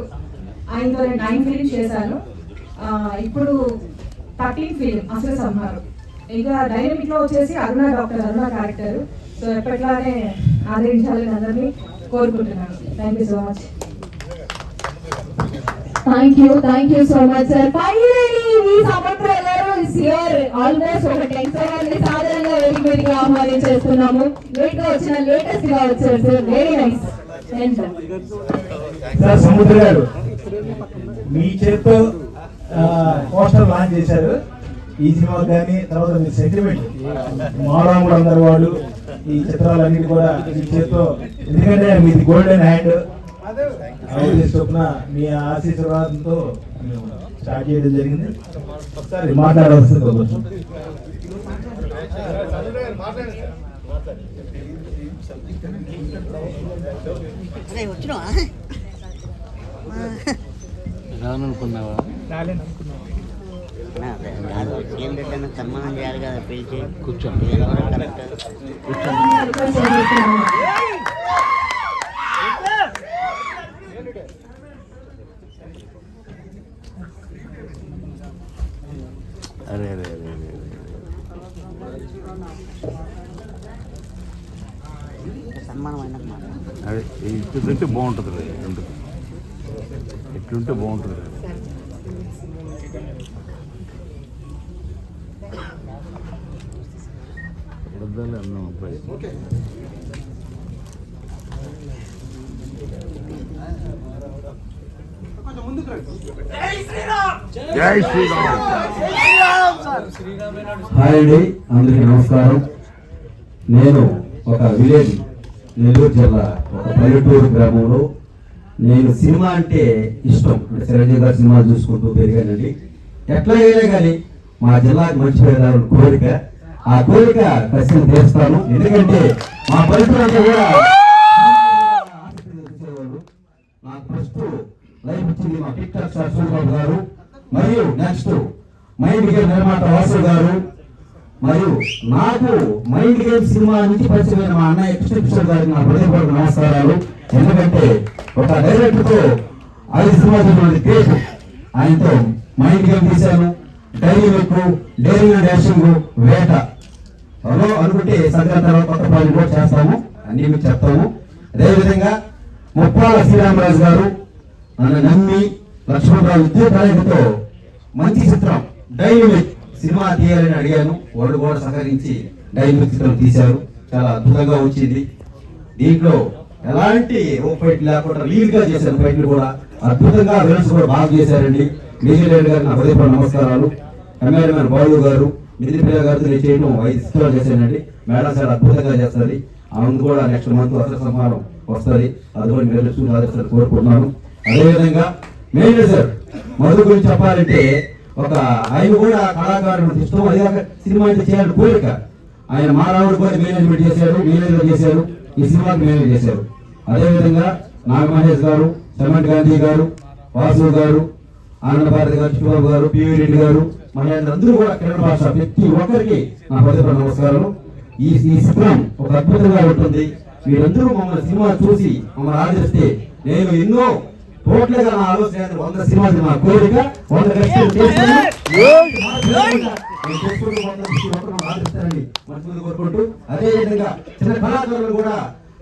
ఆయనతో నేను 9 ఫిల్మ్స్ చేశాను. ఇప్పుడు 13 ఫిల్మ్ అసలు సమ్మారం. ఇంకా డైనమిక్లో వచ్చేసి డాక్టర్ అరుణ క్యారెక్టర్. సో ఎప్పట్లానే ఆదరించాలని అందరినీ కోరుకుంటున్నాను. Thank you so much. Thank you so much sir. Finally మీ సముద్ర గారు ఇస్ హియర్. ఆల్మోస్ట్ ఒక 10 సెకండ్స్ సాధారణంగా వేదికగా ఆహ్వానించేస్తున్నాము. లేట్ గా వచ్చిన లేటెస్ట్ గా వచ్చారు సార్, వెరీ నైస్. సార్ సముద్ర గారు మీ చేత్తో పోస్టర్ లాంచ్ చేశారు ఈ సినిమా కానీ, తర్వాత మీ సెంటిమెంట్ మారాముడు అందరు వాళ్ళు ఈ చిత్రాలన్నిటి కూడా మీ చేత్తో, ఎందుకంటే మీది గోల్డెన్ హ్యాండ్ చొప్పున మీ ఆశీర్వాదంతో స్టార్ట్ చేయడం జరిగింది. ఒకసారి మాట్లాడవలసింది. రానుకున్నావా? సన్మానం చేయాలి కదా, పిలిచి కూర్చోండి. అరే అరే అరే సన్మానం అయినా అదే ఇట్లుంటే బాగుంటుంది, ఎట్లుంటే బాగుంటుంది. అన్నం జై శ్రీరామ్. హాయ్ అండి, అందరికీ నమస్కారం. నేను ఒక విలేజ్, నెల్లూరు జిల్లా ఒక పల్లెటూరు గ్రామంలో, నేను సినిమా అంటే ఇష్టం. చిరంజీవి గారి సినిమా చూసుకుంటూ పెరిగానండి. ఎట్లా అయినా కానీ మా జిల్లాకి మంచి పేరు కోరిక. ఆ కోరిక ఖచ్చితంగా తీరుస్తాను. ఎందుకంటే మా పరిస్థితులంతా కూడా నాకు ఫస్ట్ లైఫ్ ఇచ్చింది మా టిక్ టాక్ స్టార్ సూర్యబాబు గారు, మరియు నెక్స్ట్ మైండ్ గేమ్ నిర్మాత వాసు గారు, మరియు నాకు మైండ్ గేమ్ సినిమా నుంచి పరిచయమైన మా అన్నయ్య కృష్ణ గారికి నా హృదయపూర్వక నమస్కారాలు. ఎందుకంటే ఒక డైరెక్టర్ తో 5 సినిమా గ్రేట్. ఆయనతో మైండ్ గేమ్ తీశాను, డైరీ వెక్కు, డైరీ డాషింగ్, వేట అనుకుంటే సంక్రాంతి తర్వాత కొత్త ప్రాజెక్ట్ కూడా చేస్తాము, అన్ని మీకు చెప్తాము. అదేవిధంగా ముప్పాల శ్రీరామరాజు గారు నన్ను నమ్మి లక్ష్మణరావు ఇద్దరు కలయికతో మంచి చిత్రం డైనమిక్ సినిమా తీయాలని అడిగాను. వాళ్ళు కూడా సహకరించి డైనమిక్ చిత్రం తీశారు. చాలా అద్భుతంగా వచ్చింది. దీంట్లో ఎలాంటి ఫైట్ లేకుండా లీడ్ గా చేశారు. ఫైట్లు కూడా అద్భుతంగా విలన్స్ కూడా బాగా చేశారండి. మేజర్ రెడ్డి గారు నా హృదయపూర్వక నమస్కారాలు. కెమెరామెన్ బాలు గారు, మిదిరిప్రియ గారితో నేను చేయడం 5 చిత్రాలు చేశానండి. మేడం సార్ అద్భుతంగా చేస్తుంది. ఆమె కూడా నెక్స్ట్ మంత్ అసలు సంహారం వస్తుంది. అది కూడా మీరు చూసి ఆదర్శాలు కోరుకుంటున్నాను. అదేవిధంగా మేనేజర్ మధు గురించి చెప్పాలంటే ఒక ఆయన కూడా కళాకారుడు ఇష్టం, అదే సినిమా అయితే చేయాలని కోరిక. ఆయన మారావుడు కూడా మేనేజ్మెంట్ చేశారు, మేనేజర్ చేశారు, ఈ సినిమాకి మేనేజ్ చేశారు. అదేవిధంగా నాగమహేష్ గారు, సెమంట్ గాంధీ గారు, వాసు గారు, ఆనంద భారతి గారు, శివబాబు గారు, పివి రెడ్డి గారు, మహేంద్ర అందరూ కూడా కిరణ్ భాష ప్రతి ఒక్కరికి నా హృదయపూర్వక నమస్కారాలు. ఈ చిత్రం ఒక అద్భుతంగా ఉంటుంది. మీరందరూ మమ్మల్ని సినిమా చూసి మమ్మల్ని ఆదరిస్తే నేను ఎన్నో టోటల్గా నా ఆలోచన 100 సినిమాలు నా కోరిక, 100 ఆదరిస్తారని మనస్ఫూర్తిగా కోరుకుంటూ, అదేవిధంగా చిన్న కళాకారులు కూడా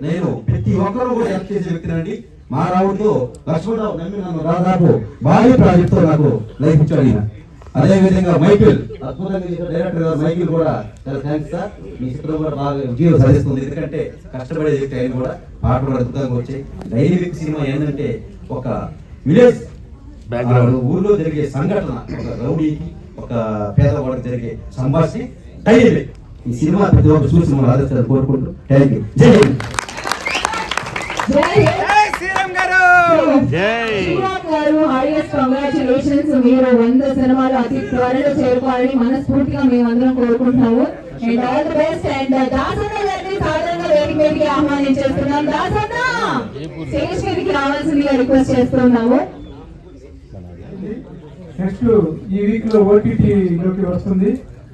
నేను ప్రతి ఒక్కరు కూడా హెల్ప్ చేసే వ్యక్తినండి. మా రావుడితో లక్ష్మణరావు నమ్మి నన్ను దాదాపు భారీ ప్రాజెక్ట్ తో నాకు లైఫ్ ఇచ్చాడు ఆయన. అదేవిధంగా మైకిల్ అద్భుతంగా డైరెక్టర్ గారు మైకిల్ కూడా చాలా థ్యాంక్స్ సార్. మీ చిత్రం కూడా బాగా విజయం సాధిస్తుంది. ఎందుకంటే కష్టపడే వ్యక్తి ఆయన కూడా, పాటలు కూడా అద్భుతంగా వచ్చాయి. డైనమిక్ సినిమా ఏంటంటే ఒక విలేజ్ ఊర్లో జరిగే సంఘటన, ఒక రౌడీకి ఒక పేదవాడికి జరిగే సంభాషణ డైనమిక్. ఈ సినిమా ప్రతి ఒక్కరు చూసి మనం ఆదర్శాలు కోరుకుంటూ థ్యాంక్ యూ. జై హింద్. కంగ్రాచులేషన్స్. మీరు 100 సినిమాలు అతి త్వరలో చేరుకోవాలని మనస్ఫూర్తిగా మేమందరం కోరుకుంటున్నాము. And all the best. And Dasanna గారిని సాధారణంగా వేదిక మీదకి ఆహ్వానించేస్తున్నాం. దాసన్న స్టేజ్ మీదకి రావాల్సిందిగా రిక్వెస్ట్ చేస్తున్నాము. నెక్స్ట్ ఈ వీక్ లో ఓటీటీలోకి వస్తుంది.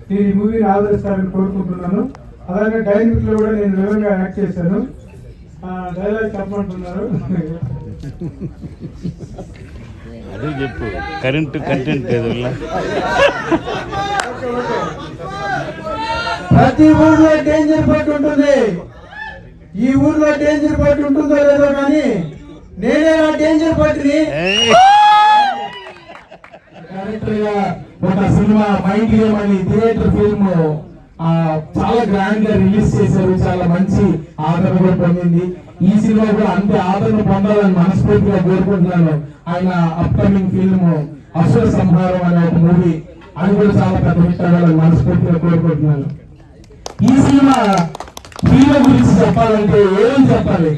నేను ఈ మూవీని ఆదరిస్తారని కోరుకుంటున్నాను. అలాగే డైనమిక్ లో కూడా నేను వివరంగా యాక్ట్ చేశాను. డైలాగ్ చెప్పమంటున్నారు. అదే చెప్పు, కరెంట్ కంటెంట్ లేదు. ప్రతి ఊర్లో డేంజర్ పార్ట్ ఉంటుంది. ఈ ఊర్లో డేంజర్ పార్ట్ ఉంటుందో లేదో కానీ నేనే నా డేంజర్ పార్ట్ని. డైరెక్టర్ గా ఒక సినిమా మైండ్ గేమ్ అని థియేటర్ ఫిల్మ్ చాలా గ్రాండ్ గా రిలీజ్ చేశారు. చాలా మంచి ఆదరణ కూడా పొందింది. ఈ సినిమా కూడా అంతే ఆదరణ పొందాలని మనస్ఫూర్తిగా కోరుకుంటున్నాను. ఆయన అప్కమింగ్ ఫిల్మ్ అసుర సంహారం అనే ఒక మూవీ, అది కూడా చాలా పెద్ద హిట్ అవ్వాలని మనస్ఫూర్తిగా కోరుకుంటున్నాను. ఈ సినిమా హీరో గురించి చెప్పాలంటే ఏం చెప్పాలి,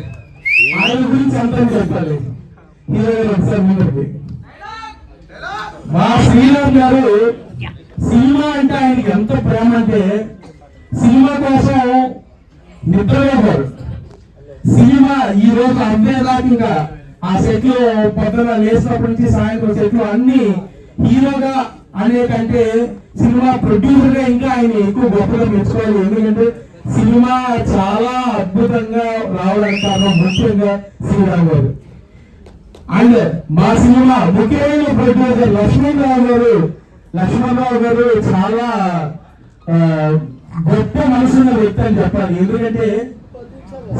ఆయన గురించి అంతా చెప్పాలి. హీరో గారు ఒకసారి ముందుకి. మా శ్రీరామ్ గారు సినిమా అంటే ఆయనకి ఎంత ప్రేమ అంటే సినిమా కోసం నిద్రపోతారు. సినిమా ఈ రోజు అంతేదాకా ఆ సెట్ లో పొద్దున లేచినప్పటి నుంచి సాయంత్రం సెట్ లో అన్ని హీరోగా అనేకంటే సినిమా ప్రొడ్యూసర్ గా ఇంకా ఆయన ఎక్కువ గొప్పగా మెచ్చుకోవాలి. ఎందుకంటే సినిమా చాలా అద్భుతంగా రావడానికి కారణం ముఖ్యంగా శ్రీరామ్ గారు. అండ్ మా సినిమా ముఖ్యమైన ప్రొడ్యూసర్ లక్ష్మణరావు గారు చాలా గొప్ప మనసున్న వ్యక్తి అని చెప్పాలి. ఎందుకంటే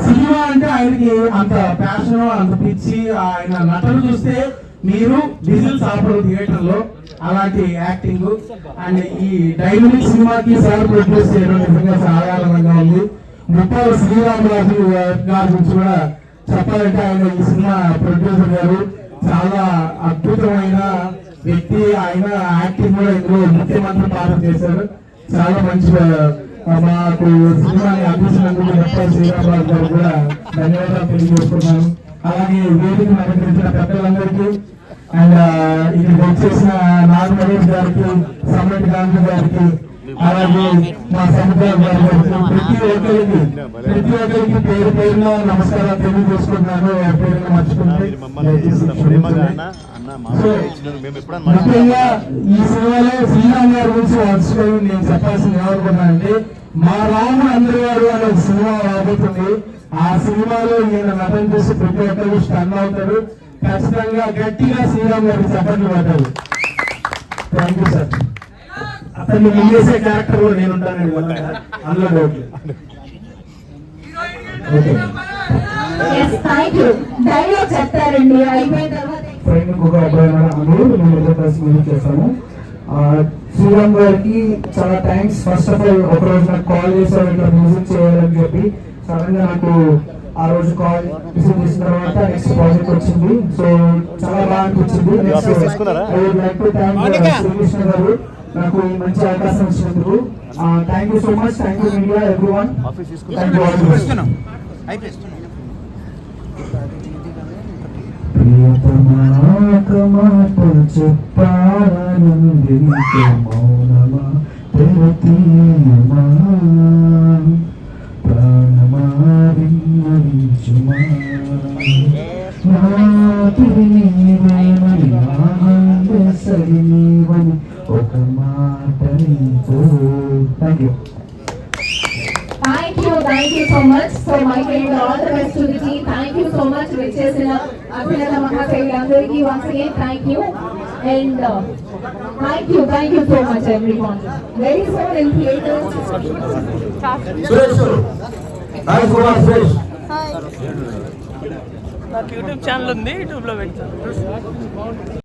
సినిమా అంటే ఆయనకి అంత ప్యాషన్, అంత పిచ్చి. ఆయన నటన చూస్తే మీరు విజిల్స్ ఆపరు థియేటర్ లో, అలాంటి యాక్టింగ్. అండ్ ఈ డైనమిక్ సినిమాకి సార్ ప్రొడ్యూస్ చేయడం నిజంగా చాలా ఆనందంగా ఉంది. ముప్పాల శ్రీరామరాజు గారి గురించి కూడా చెప్పాలంటే ఆయన ఈ సినిమా ప్రొడ్యూసర్ గారు చాలా అద్భుతమైన వ్యక్తి. ఆయన యాక్టింగ్ కూడా ఇందులో ముఖ్యమంత్రి పాత్ర చేశారు. చాలా మంచి మాకు సినిమాని అందించినందుకు ముప్పాల శ్రీరామరాజు గారు కూడా ధన్యవాదాలు తెలియజేసుకున్నాను. అలాగే వేదిక అలంకరించిన పెద్దలందరికీ అండ్ ఇక్కడికి వచ్చేసిన నాగమహేష్ గారికి, సమ్మటి గాంధీ గారికి, అలాగే మా సముద్రం ప్రతి ఒక్కరికి పేరు పేరున నమస్కారాలు తెలియజేసుకుంటున్నాను. ఎవరి పేరున మర్చిపోతే ముఖ్యంగా ఈ సినిమాలో శ్రీరామ్ గారి గురించి వంశం నేను చెప్పాల్సింది ఏమనుకున్నానంటే, మా రాము అందరి వారు అనే ఒక సినిమా రాబోతుంది. ఆ సినిమాలో ఈయన నటన చేసి ప్రతి ఒక్కరు స్టన్ అవుతారు. ఖచ్చితంగా గట్టిగా శ్రీరామ్ గారికి చప్పట్లు పడ్డారు. Thank you sir. అతన్ని చేసే క్యారెక్టర్ కూడా నేను ఉంటానండి అందులో డౌట్. ఓకే డైలాగ్ చెప్తారండి అయిపోయిన తర్వాత. ఫ్రెండ్ ఇంకొక అబ్బాయి మేము కలిసి మ్యూజిక్ చేస్తాము. శ్రీరామ్ గారికి చాలా థ్యాంక్స్. ఫస్ట్ ఆఫ్ ఆల్ ఒక రోజు నాకు కాల్ చేశారు ఇట్లా మ్యూజిక్ చేయాలని చెప్పి. సడన్ గా నాకు ఆ రోజు కాల్ రిసీవ్ చేసిన తర్వాత నెక్స్ట్ ప్రాజెక్ట్ వచ్చింది. సో చాలా బాగా అనిపించింది. I would like to thank Srikrishna గారు నాకు ఈ మంచి అవకాశం ఇచ్చినందుకు. Thank you so much. Thank you media everyone. Thank you all the best. ప్రియతమా ఒక మాట చెప్పాలనుంది నీతో మౌనమా తెరతీయమా ప్రాణమా విన్నవించుమా నాతిరి నీవేమని ఆనంద సరి నీవని ఒక మాట నీతో. Thank you. Thank you so much. So my friend, all the best to the team. Thank you so much. Vichesina Abhinata Mahasevi andariki once again thank you and thank you so much everyone. Very soon in theaters. నాకు యూట్యూబ్ ఛానల్ ఉంది, యూట్యూబ్లో పెడతాను.